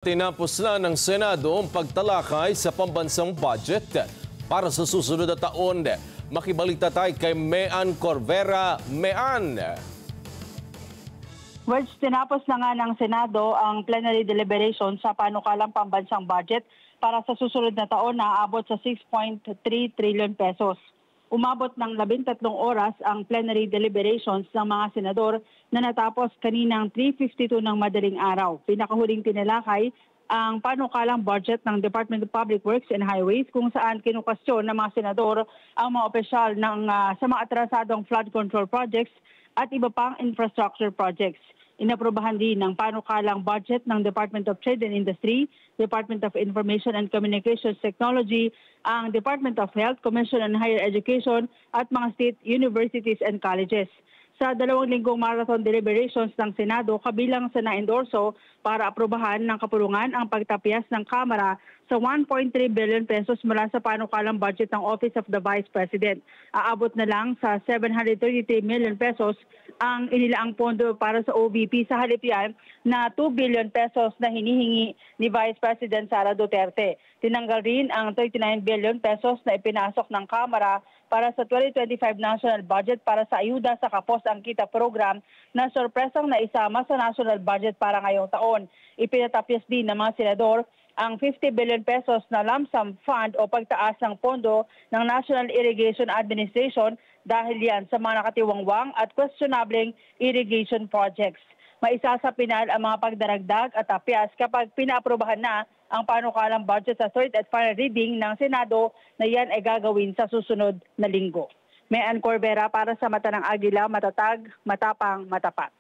Tinapos na ng Senado ang pagtalakay sa pambansang budget para sa susunod na taon. Makibalita tayo kay Mean Corvera. Mean. Tinapos na nga ng Senado ang plenary deliberation sa panukalang pambansang budget para sa susunod na taon na aabot sa 6.3 trillion pesos. Umabot ng 13 oras ang plenary deliberations ng mga senador na natapos kaninang 3:52 ng madaling araw. Pinakahuling tinalakay ang panukalang budget ng Department of Public Works and Highways kung saan kinukasyon ng mga senador ang mga opisyal sa mga atrasadong flood control projects at iba pang infrastructure projects. Inaprobahan din ng panukalang budget ng Department of Trade and Industry, Department of Information and Communications Technology, ang Department of Health, Commission on Higher Education at mga state universities and colleges. Sa 2 linggong marathon deliberations ng Senado, kabilang sa na-endorso para aprobahan ng kapulungan ang pagtapyas ng Kamara sa 1.3 billion pesos mula sa panukalang budget ng Office of the Vice President. Aabot na lang sa 733 million pesos ang inilaang pondo para sa OVP sa halip yan na 2 billion pesos na hinihingi ni Vice President Sara Duterte. Tinanggal rin ang 39 billion pesos na ipinasok ng Kamara para sa 2025 national budget para sa ayuda sa Kapos ang Kita program na sorpresang naisama sa national budget para ngayong taon. Ipinatapyas din ng mga senador ang 50 billion pesos na lump sum fund o pagtaas ng pondo ng National Irrigation Administration dahil yan sa mga nakatiwangwang at questionableng irrigation projects. Maisasapinal ang mga pagdaragdag at tapyas kapag pinaaprobahan na ang panukalang budget sa third at final reading ng Senado na yan ay gagawin sa susunod na linggo. Mean Corvera para sa Mata ng Agila, matatag, matapang, matapat.